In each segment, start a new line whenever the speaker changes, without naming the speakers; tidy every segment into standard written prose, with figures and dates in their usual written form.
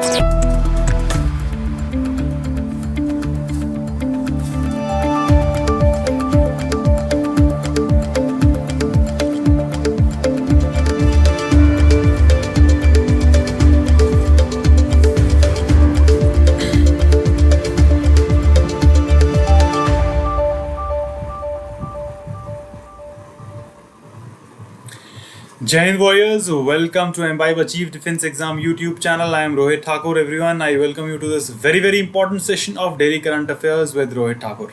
Jai Hind Warriors, welcome to Imbibe Achieve Defense Exam YouTube channel. I am Rohit Thakur. Everyone, I welcome you to this very important session of Daily Current Affairs with Rohit Thakur.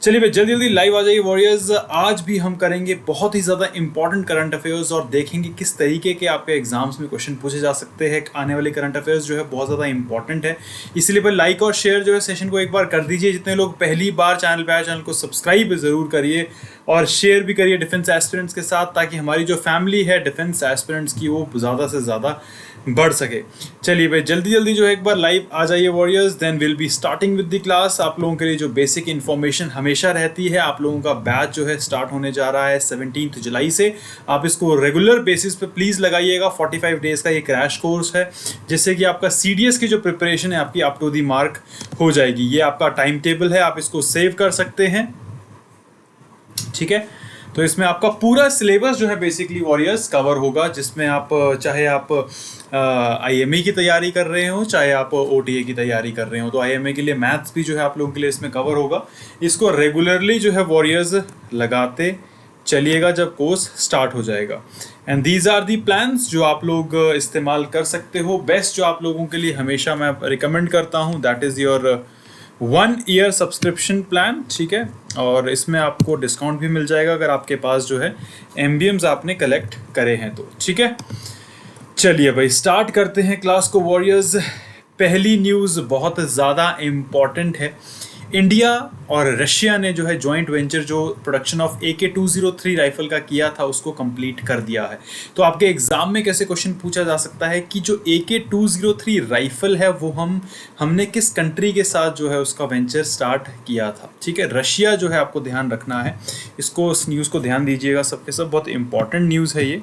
चलिए भाई जल्दी live आ जाइए warriors. आज भी हम करेंगे बहुत ही ज़्यादा इंपॉर्टेंट करंट अफेयर्स और देखेंगे किस तरीके के आपके एग्जाम्स में क्वेश्चन पूछे जा सकते हैं। आने वाले करंट अफेयर्स जो है बहुत ज़्यादा इंपॉर्टेंट है, इसलिए भाई लाइक और शेयर जो है सेशन को एक बार कर दीजिए। जितने लोग पहली बार चैनल पे आए चैनल को सब्सक्राइब ज़रूर करिए और शेयर भी करिए डिफेंस एस्पिरेंट्स के साथ, ताकि हमारी जो फैमिली है डिफेंस एस्पिरेंट्स की वो ज़्यादा से ज़्यादा बढ़ सके। चलिए भाई जल्दी जो है एक बार लाइव आ जाइए warriors, then will be starting with the class. आप लोगों के लिए जो बेसिक इन्फॉर्मेशन हमेशा रहती है, आप लोगों का बैच जो है स्टार्ट होने जा रहा है 17 जुलाई से। आप इसको रेगुलर बेसिस पे प्लीज़ लगाइएगा। 45 डेज़ का ये क्रैश कोर्स है, जिससे कि आपका CDS की जो प्रिपरेशन है आपकी अप टू दी मार्क हो जाएगी। ये आपका टाइम टेबल है, आप इसको सेव कर सकते हैं, ठीक है। तो इसमें आपका पूरा सिलेबस जो है बेसिकली वॉरियर्स कवर होगा, जिसमें आप चाहे आप IMA की तैयारी कर रहे हो, चाहे आप OTA की तैयारी कर रहे हो, तो IMA के लिए मैथ्स भी जो है आप लोगों के लिए इसमें कवर होगा। इसको रेगुलरली जो है वॉरियर्स लगाते चलिएगा जब कोर्स स्टार्ट हो जाएगा। And these are the plans जो आप लोग इस्तेमाल कर सकते हो। बेस्ट जो आप लोगों के लिए हमेशा मैं रिकमेंड करता हूँ, that is your 1 year subscription plan, ठीक है। और इसमें आपको डिस्काउंट भी मिल जाएगा अगर आपके पास जो है MBMs आपने कलेक्ट करे हैं तो, ठीक है। चलिए भाई स्टार्ट करते हैं क्लास को वॉरियर्स। पहली न्यूज़ बहुत ज़्यादा इम्पॉर्टेंट है। इंडिया और रशिया ने जो है जॉइंट वेंचर जो प्रोडक्शन ऑफ AK-203 राइफल का किया था उसको कंप्लीट कर दिया है। तो आपके एग्जाम में कैसे क्वेश्चन पूछा जा सकता है कि जो AK-203 राइफल है वो हमने किस कंट्री के साथ जो है उसका वेंचर स्टार्ट किया था, ठीक है। रशिया जो है आपको ध्यान रखना है, इसको इस न्यूज़ को ध्यान दीजिएगा सबके सब, बहुत इंपॉर्टेंट न्यूज़ है ये।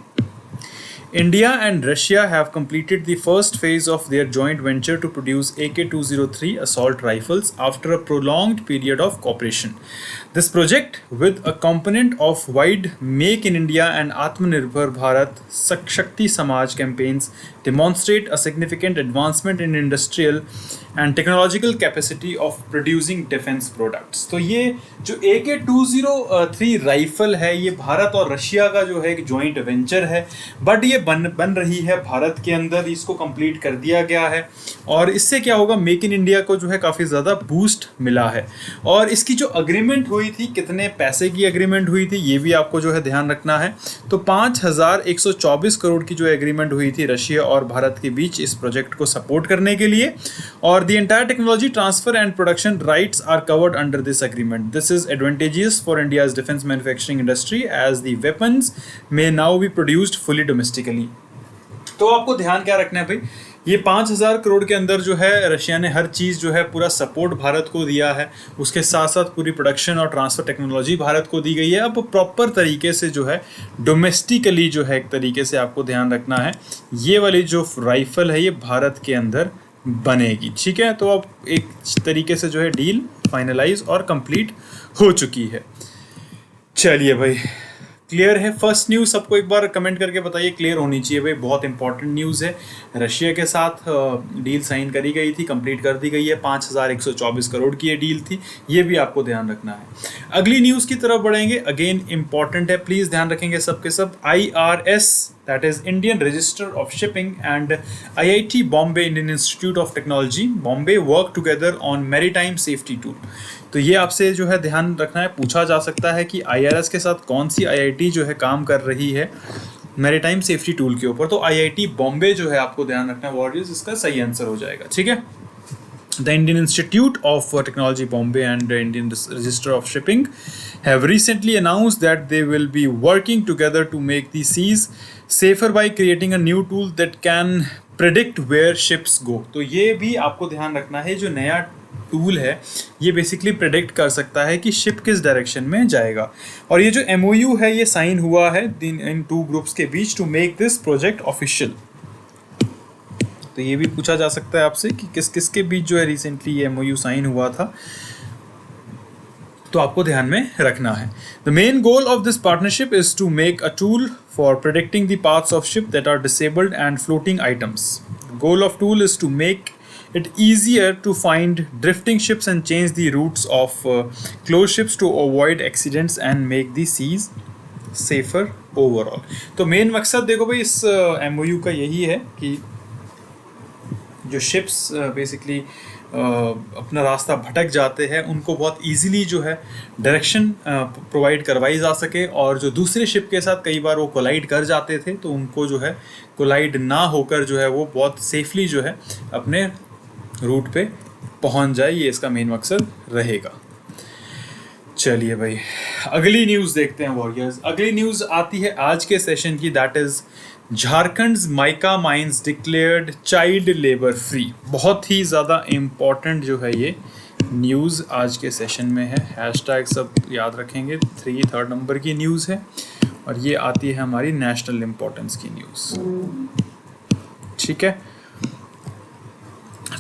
India and Russia have completed the first phase of their joint venture to produce AK-203 assault rifles after a prolonged period of cooperation. This project, with a component of wide Make in India and Atmanirbhar Bharat Shakti Samaj campaigns, demonstrate a significant advancement in industrial and technological capacity of producing defense products. तो ये जो AK-203 rifle है ये भारत और Russia का जो है एक जॉइंट वेंचर है, बट ये बन रही है भारत के अंदर। इसको कंप्लीट कर दिया गया है और इससे क्या होगा, मेक इन इंडिया को जो है काफ़ी ज़्यादा बूस्ट मिला है। और इसकी जो अग्रीमेंट हुई थी, कितने पैसे की अग्रीमेंट हुई थी ये भी आपको जो है ध्यान रखना है। तो 5124 करोड़ की जो एग्रीमेंट हुई थी रशिया और भारत के बीच इस प्रोजेक्ट को सपोर्ट करने के लिए। और the entire technology transfer and production rights are covered under this agreement. This is advantageous for India's defence manufacturing industry as the weapons may now be produced fully domestically. तो आपको ध्यान क्या रखना है भाई, ये 5000 करोड़ के अंदर जो है रशिया ने हर चीज़ जो है पूरा सपोर्ट भारत को दिया है, उसके साथ साथ पूरी प्रोडक्शन और ट्रांसफ़र टेक्नोलॉजी भारत को दी गई है। अब प्रॉपर तरीके से जो है डोमेस्टिकली जो है एक तरीके से आपको ध्यान रखना है, ये वाली जो राइफ़ल है ये भारत के अंदर बनेगी, ठीक है। तो अब एक तरीके से जो है डील फाइनलाइज और कंप्लीट हो चुकी है। चलिए भाई क्लियर है। फर्स्ट न्यूज़ सबको एक बार कमेंट करके बताइए, क्लियर होनी चाहिए भाई, बहुत इंपॉर्टेंट न्यूज़ है। रशिया के साथ डील साइन करी गई थी, कंप्लीट कर दी गई है। 5124 करोड़ की ये डील थी, ये भी आपको ध्यान रखना है। अगली न्यूज़ की तरफ बढ़ेंगे, अगेन इंपॉर्टेंट है, प्लीज़ ध्यान रखेंगे सबके सब। IRS that is Indian Register of Shipping and IIT Bombay Indian Institute of Technology Bombay work together on maritime safety tool। तो ये आपसे जो है ध्यान रखना है, पूछा जा सकता है कि IRS के साथ कौन सी IIT जो है काम कर रही है मैरीटाइम सेफ्टी टूल के ऊपर। तो IIT बॉम्बे जो है आपको ध्यान रखना है वॉरियर्स, इसका सही आंसर हो जाएगा, ठीक है। The Indian Institute of Technology Bombay and the Indian Register of Shipping have recently announced that they will be working together to make the seas safer by creating a new tool that can predict where ships go। तो ये भी आपको ध्यान रखना है, जो नया tool है ये बेसिकली प्रेडिक्ट कर सकता है कि शिप किस डायरेक्शन में जाएगा। और ये जो MOU है ये साइन हुआ है इन 2 ग्रुप्स के बीच to make this project official. तो ये भी पूछा जा सकता है आपसे कि किस किस के बीच जो है रिसेंटली ये MOU साइन हुआ था, तो आपको ध्यान में रखना है। The main goal of this partnership is to make a tool for predicting the paths of ship that are disabled and floating items. Goal of tool is to make it easier to find drifting ships and change the routes of closed ships to avoid accidents and make the seas safer overall। तो main मकसद देखो भाई इस MOU का यही है कि जो शिप्स बेसिकली अपना रास्ता भटक जाते हैं उनको बहुत इजीली जो है डायरेक्शन प्रोवाइड करवाई जा सके, और जो दूसरे शिप के साथ कई बार वो कोलाइड कर जाते थे तो उनको जो है कोलाइड ना होकर जो है वो बहुत सेफली जो है अपने रूट पे पहुंच जाए, ये इसका मेन मकसद रहेगा। चलिए भाई अगली न्यूज़ देखते हैं वॉरियर्स। अगली न्यूज़ आती है आज के सेशन की, that is Jharkhand mica mines declared child labour free. बहुत ही ज़्यादा इम्पॉर्टेंट जो है ये न्यूज़ आज के सेशन में है। हैशटैग सब याद रखेंगे, 3 नंबर की न्यूज़ है और ये आती है हमारी नेशनल इम्पोर्टेंस की न्यूज़। ठीक है,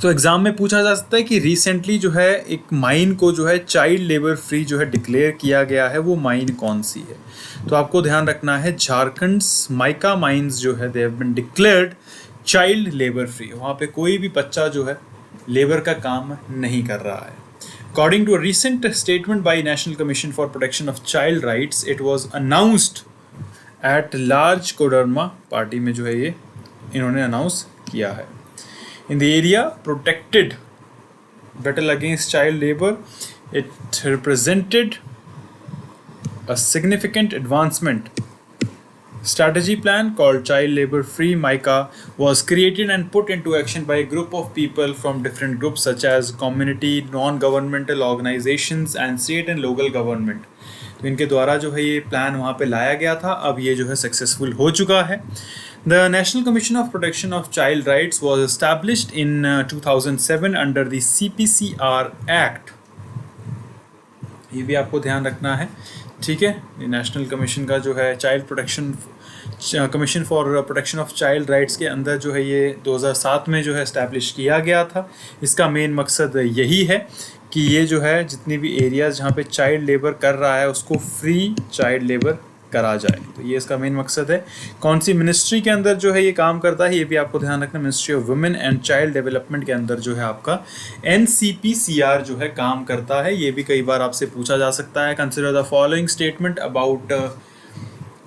तो एग्ज़ाम में पूछा जा सकता है कि रिसेंटली जो है एक माइन को जो है चाइल्ड लेबर फ्री जो है डिक्लेयर किया गया है, वो माइन कौन सी है? तो आपको ध्यान रखना है झारखंड माइका माइंस जो है they have been declared child labour free. वहाँ पे कोई भी बच्चा जो है लेबर का काम नहीं कर रहा है। According to a recent statement by National Commission for Protection of Child Rights, it was announced at large Koderma party में जो है ये इन्होंने अनाउंस किया है। In the area protected battle against child labor, it represented a significant advancement. Strategy plan called Child Labor Free MICA was created and put into action by a group of people from different groups such as community, non-governmental organizations and state and local government. तो इनके द्वारा जो है ये plan वहाँ पे लाया गया था, अब ये जो है सक्सेसफुल हो चुका है। The National Commission of Protection of Child Rights was established in 2007 under the CPCR Act। ये भी आपको ध्यान रखना है, ठीक है। नेशनल कमीशन का जो है child protection commission for Protection of Child rights के अंदर जो है ये 2007 में जो है इस्टेब्लिश किया गया था। इसका मेन मकसद यही है कि ये जो है जितनी भी एरियाज़ जहाँ पे चाइल्ड लेबर कर रहा है उसको फ्री चाइल्ड लेबर करा जाए, तो ये इसका मेन मकसद है। कौन सी मिनिस्ट्री के अंदर जो है ये काम करता है ये भी आपको ध्यान रखना, ministry of women and child development के अंदर जो है आपका NCPCR जो है काम करता है। ये भी कई बार आपसे पूछा जा सकता है। Consider the following statement about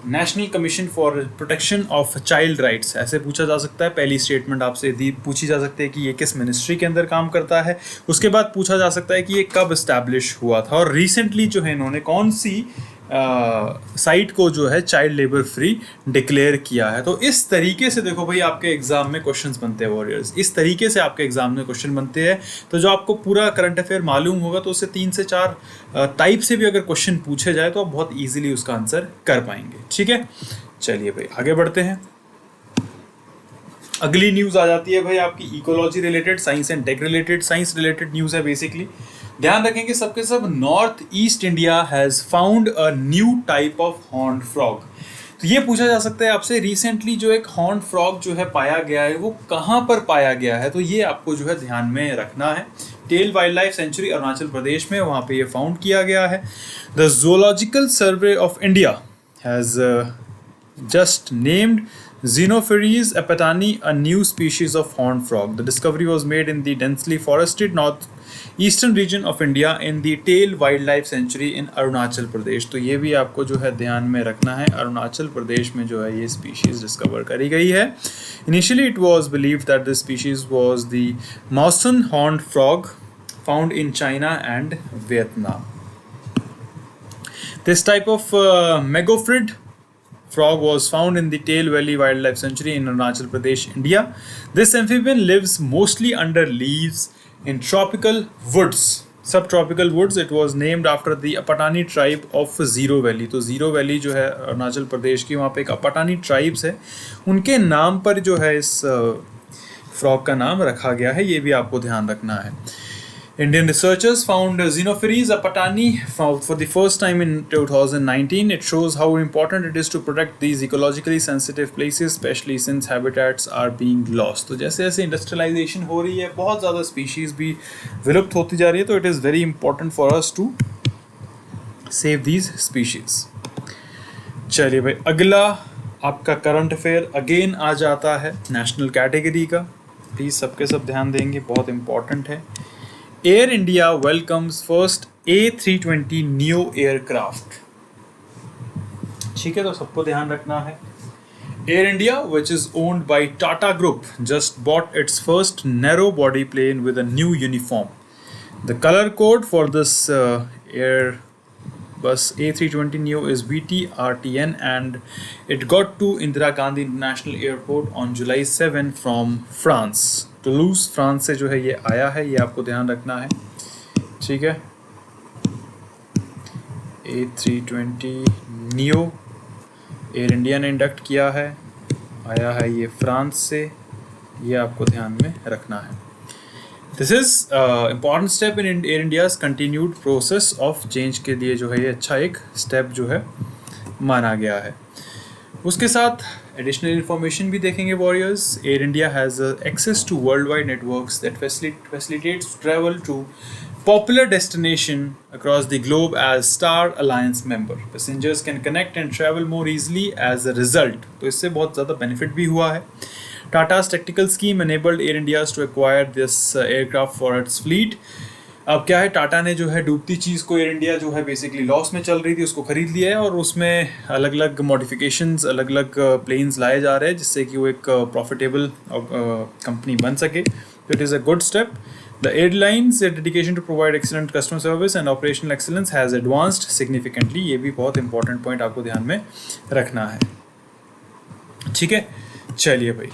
national Commission for Protection of Child rights, ऐसे पूछा जा सकता है। पहली स्टेटमेंट आपसे पूछी जा सकती है कि ये किस मिनिस्ट्री के अंदर काम करता है। उसके बाद पूछा जा सकता है कि ये कब इस्टेब्लिश हुआ था और रिसेंटली जो है इन्होंने कौन सी साइट को जो है चाइल्ड लेबर फ्री डिक्लेयर किया है। तो इस तरीके से देखो भाई आपके एग्जाम में क्वेश्चंस बनते हैं वॉरियर्स, इस तरीके से आपके एग्जाम में क्वेश्चन बनते हैं। तो जो आपको पूरा करंट अफेयर मालूम होगा तो उससे 3 से 4 टाइप से भी अगर क्वेश्चन पूछे जाए तो आप बहुत ईजिली उसका आंसर कर पाएंगे। ठीक है, चलिए भाई आगे बढ़ते हैं। अगली न्यूज़ आ जाती है भाई आपकी ecology related, science and tech related, science related news है बेसिकली। ध्यान रखेंगे सबके सब, north east India has found a new type of horn frog. तो ये पूछा जा सकता है आपसे रिसेंटली जो एक हॉर्न फ्रॉग जो है पाया गया है वो कहाँ पर पाया गया है, तो ये आपको जो है ध्यान में रखना है। Tale wildlife sanctuary Arunachal Pradesh में, वहाँ पे ये फाउंड किया गया है। The zoological survey of India has just named Xenophares apatani a new species of horned frog. The discovery was made in the densely forested northeastern region of India in the Tail Wildlife Sanctuary in Arunachal Pradesh। तो ये भी आपको जो है ध्यान में रखना है, अरुणाचल प्रदेश में जो है ये species डिस्कवर करी गई है। Initially it was believed that this species was the Mawson horned frog found in China and Vietnam. This type of megophryd frog was found in the Tail Valley Wildlife Sanctuary in Arunachal Pradesh, India. This amphibian lives mostly under leaves in tropical woods, subtropical woods. It was named after the Apatani tribe of Zero Valley. तो Zero Valley जो है अरुणाचल प्रदेश की, वहाँ पे एक अपटानी tribes है, उनके नाम पर जो है इस फ्रॉग का नाम रखा गया है। ये भी आपको ध्यान रखना है। Indian researchers found Xenophares apatani for the first time in 2019. It shows how important it is to protect these ecologically sensitive places, especially since habitats are being lost. तो जैसे जैसे इंडस्ट्रियलाइजेशन हो रही है, बहुत ज़्यादा स्पीशीज़ भी विलुप्त होती जा रही है, तो it is very important for us to save these species. चलिए भाई, अगला आपका करंट अफेयर अगेन आ जाता है नेशनल कैटेगरी का. प्लीज़ सबके सब ध्यान देंगे, बहुत इंपॉर्टेंट है. Air India welcomes first A320 new aircraft. ठीक है, तो सबको ध्यान रखना है. Air India, which is owned by Tata Group, just bought its first narrow-body plane with a new uniform. The color code for this Airbus A320 Neo is VTRTN, and it got to Indira Gandhi International Airport on July 7 from France. टुलूस France से जो है ये आया है, ये आपको ध्यान रखना है. ठीक है, A320 Neo एयर इंडिया ने इंडक्ट किया है, आया है ये फ्रांस से, ये आपको ध्यान में रखना है. This is important step in air India's continued process of change के लिए जो है ये अच्छा एक स्टेप जो है माना गया है. उसके साथ एडिशनल इन्फॉर्मेशन भी देखेंगे warriors. Air India has access to world wide networks that facilitates travel to popular destination across the globe as Star Alliance member. Passengers can connect and travel more easily as a result. तो इससे बहुत ज़्यादा benefit भी हुआ है. Tata's tactical scheme enabled Air India to acquire this aircraft for its fleet. अब क्या है, टाटा ने जो है डूबती चीज़ को, एयर इंडिया जो है बेसिकली लॉस में चल रही थी, उसको खरीद लिया है और उसमें अलग अलग मॉडिफिकेशंस, अलग अलग प्लेन्स लाए जा रहे हैं जिससे कि वो एक प्रॉफिटेबल कंपनी बन सके. तो it is a good step. The airline's dedication to provide excellent customer service and operational excellence has advanced significantly. ये भी बहुत इंपॉर्टेंट पॉइंट आपको ध्यान में रखना है. ठीक है, चलिए भाई,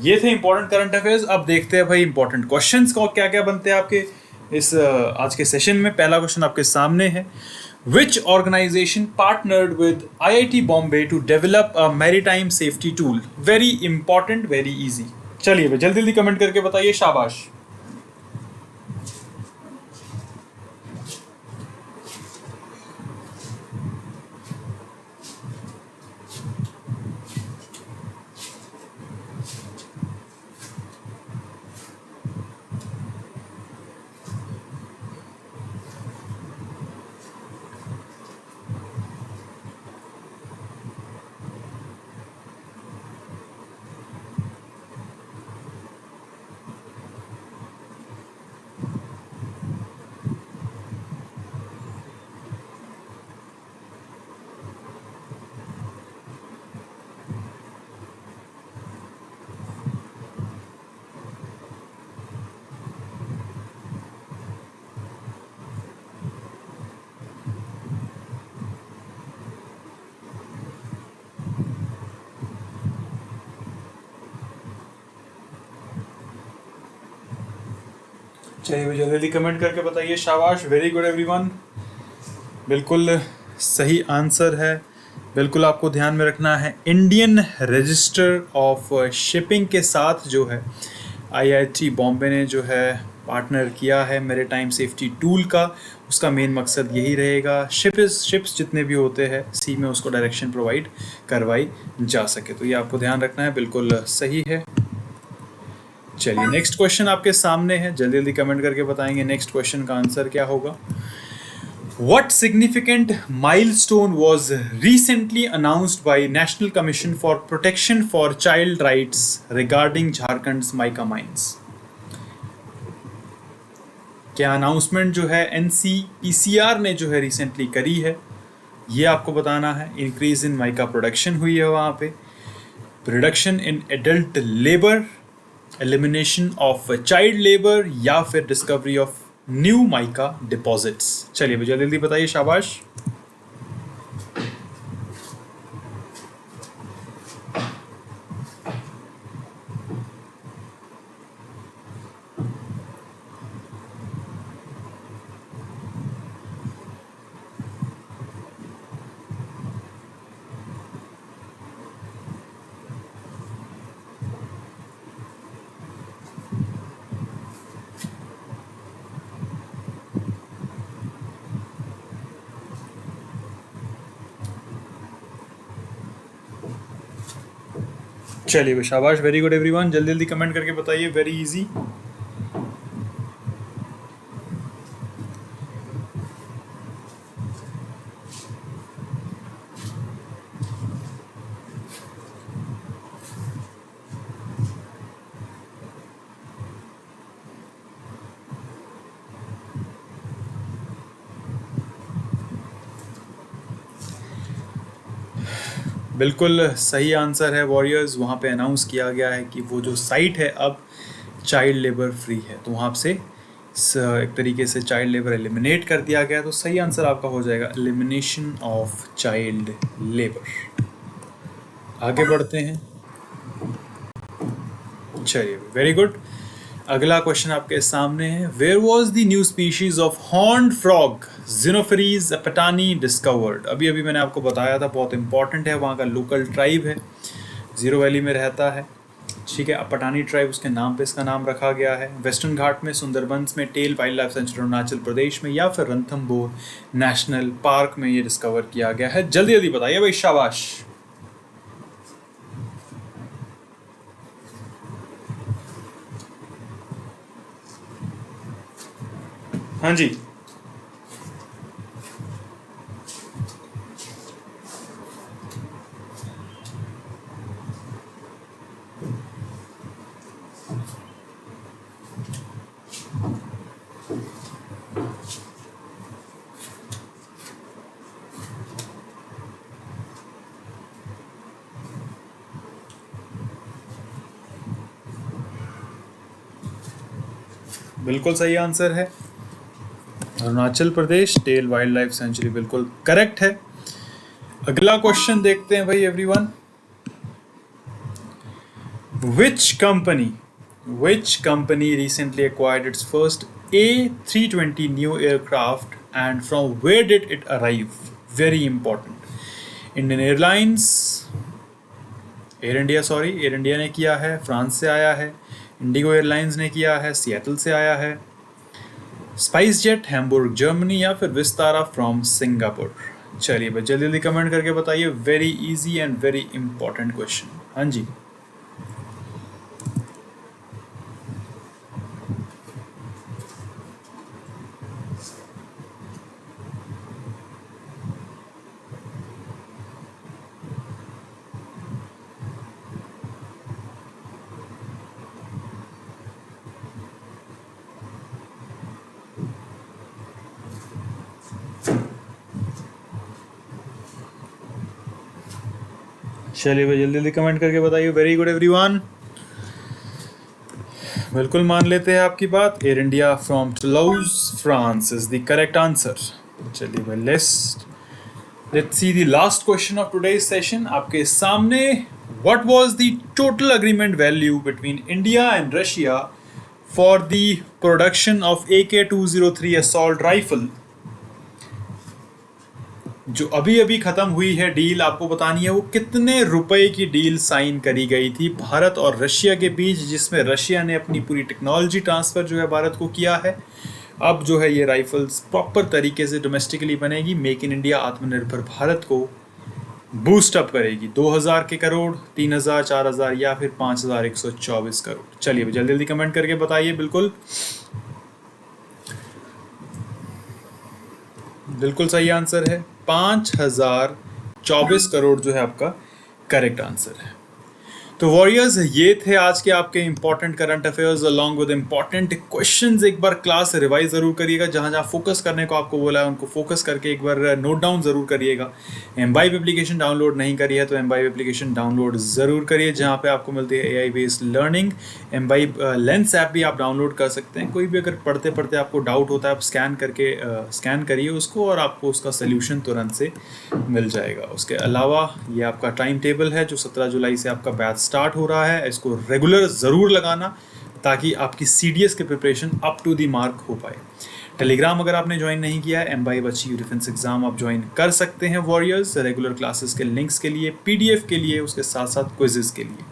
ये थे इंपॉर्टेंट करंट अफेयर्स. अब देखते हैं भाई इंपॉर्टेंट क्वेश्चंस को क्या क्या बनते हैं आपके इस आज के सेशन में. पहला क्वेश्चन आपके सामने है. Which organization partnered with IIT Bombay to develop a maritime safety tool? Very important, very easy. चलिए भाई, जल्दी जल्दी कमेंट करके बताइए. शाबाश. चलिए जल्दी जल्दी कमेंट करके बताइए. शाबाश, वेरी गुड एवरीवन. बिल्कुल सही आंसर है. बिल्कुल आपको ध्यान में रखना है. इंडियन रजिस्टर ऑफ शिपिंग के साथ जो है IIT बॉम्बे ने जो है पार्टनर किया है मैरीटाइम सेफ्टी टूल का. उसका मेन मकसद यही रहेगा, शिप्स जितने भी होते हैं सी में उसको डायरेक्शन प्रोवाइड करवाई जा सके. तो ये आपको ध्यान रखना है, बिल्कुल सही है. चलिए नेक्स्ट क्वेश्चन आपके सामने है, जल्दी जल्दी कमेंट करके बताएंगे नेक्स्ट क्वेश्चन का आंसर क्या होगा. What significant milestone was recently announced by National Commission for Protection for Child Rights regarding Jharkhand's Mica mines? क्या अनाउंसमेंट जो है NCPCR ने जो है रिसेंटली करी है, ये आपको बताना है. इंक्रीज इन माइका प्रोडक्शन हुई है वहाँ पे, reduction in adult labour, elimination of child labour, या फिर discovery of new mica deposits. चलिए जल्दी जल्दी बताइए. शाबाश. चलिए भाई शाबाश, वेरी गुड एवरीवन, जल्दी जल्दी कमेंट करके बताइए, वेरी इजी। बिल्कुल सही आंसर है वॉरियर्स। वहाँ पे अनाउंस किया गया है कि वो जो साइट है अब चाइल्ड लेबर फ्री है, तो वहाँ से एक तरीके से चाइल्ड लेबर एलिमिनेट कर दिया गया। तो सही आंसर आपका हो जाएगा एलिमिनेशन ऑफ चाइल्ड लेबर। आगे बढ़ते हैं, चलिए वेरी गुड। अगला क्वेश्चन आपके सामने है, where was the new species of horned frog Xenophrys Apatani discovered. अभी अभी मैंने आपको बताया था, बहुत इंपॉर्टेंट है, वहाँ का लोकल ट्राइब है, जीरो वैली में रहता है, ठीक है। अपटानी ट्राइब, उसके नाम पे इसका नाम रखा गया है। वेस्टर्न घाट में, सुंदरबंस में, Tale wildlife sanctuary Arunachal Pradesh में, या फिर रणथंभौर नेशनल पार्क में ये डिस्कवर किया गया है। जल्दी जल्दी बताइए भाई, शाबाश। हाँ जी, बिल्कुल सही आंसर है, Arunachal Pradesh tell wildlife century बिल्कुल करेक्ट है। अगला क्वेश्चन देखते हैं भाई everyone. Which company recently acquired its first A320 new aircraft and from where did it arrive? Very important. Indian Airlines, air India ने किया है, फ्रांस से आया है। इंडिगो एयरलाइंस ने किया है, सिएटल से आया है। स्पाइस जेट हैम्बुर्ग जर्मनी, या फिर विस्तारा फ्रॉम सिंगापुर। चलिए भाई जल्दी जल्दी कमेंट करके बताइए, very easy and very important question. हाँ जी, चलिए भाई जल्दी जल्दी कमेंट करके बताइए, वेरी गुड एवरीवन। बिल्कुल मान लेते हैं आपकी बात, Air India from Toulouse France is the correct answer. चलिए भाई let's see the last question of today's session आपके सामने। What was the total agreement value between India and Russia for the production of AK-203 assault rifle, जो अभी अभी खत्म हुई है डील, आपको बतानी है वो कितने रुपए की डील साइन करी गई थी भारत और रशिया के बीच, जिसमें रशिया ने अपनी पूरी टेक्नोलॉजी ट्रांसफ़र जो है भारत को किया है। अब जो है ये राइफल्स प्रॉपर तरीके से डोमेस्टिकली बनेगी, मेक इन इंडिया आत्मनिर्भर भारत को बूस्ट अप करेगी। 2000 के करोड़, 3000, 4000 या फिर 5124 करोड़। चलिए जल्दी जल्दी कमेंट करके बताइए। बिल्कुल सही आंसर है, 5024 करोड़ जो है आपका करेक्ट आंसर है। तो वॉरियर्स, ये थे आज के आपके important current affairs along with important questions. एक बार क्लास रिवाइज जरूर करिएगा, जहाँ जहाँ फोकस करने को आपको बोला है उनको फोकस करके एक बार नोट डाउन जरूर करिएगा। एम्बाइब एप्लीकेशन डाउनलोड नहीं करी है तो एम्बाइब एप्लीकेशन डाउनलोड ज़रूर करिए, जहाँ पे आपको मिलती है AI based learning. Imbibe lens app भी आप डाउनलोड कर सकते हैं। कोई भी अगर पढ़ते पढ़ते आपको डाउट होता है, आप स्कैन करिए उसको और आपको उसका सोल्यूशन तुरंत से मिल जाएगा। उसके अलावा ये आपका टाइम टेबल है जो 17 जुलाई से आपका बैच स्टार्ट हो रहा है, इसको रेगुलर ज़रूर लगाना ताकि आपकी CDS की preparation up to the mark हो पाए। टेलीग्राम अगर आपने ज्वाइन नहीं किया है, एम्बाइब अचीव डिफेंस एग्जाम आप ज्वाइन कर सकते हैं वॉरियर्स। रेगुलर क्लासेस के लिंक्स के लिए, PDF के लिए, उसके साथ साथ क्विजेस के लिए।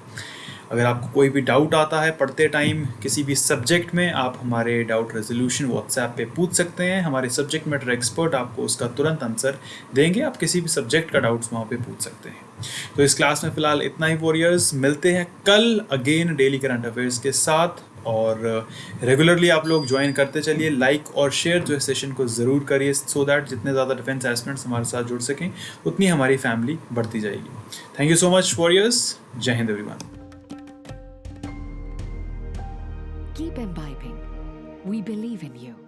अगर आपको कोई भी डाउट आता है पढ़ते टाइम किसी भी सब्जेक्ट में, आप हमारे डाउट रेजोल्यूशन व्हाट्सएप पे पूछ सकते हैं। हमारे सब्जेक्ट मैटर एक्सपर्ट आपको उसका तुरंत आंसर देंगे। आप किसी भी सब्जेक्ट का डाउट्स वहाँ पे पूछ सकते हैं। तो इस क्लास में फ़िलहाल इतना ही वॉरियर्स। मिलते हैं कल अगेन डेली करंट अफेयर्स के साथ, और रेगुलरली आप लोग ज्वाइन करते चलिए। लाइक और शेयर जो है सेशन को ज़रूर करिए, सो दैट जितने ज़्यादा डिफेंस एस्पिरेंट्स हमारे साथ जुड़ सकें उतनी हमारी फैमिली बढ़ती जाएगी। Thank you so much warriors. Jai Hind everyone.
Keep imbibing. We believe in you.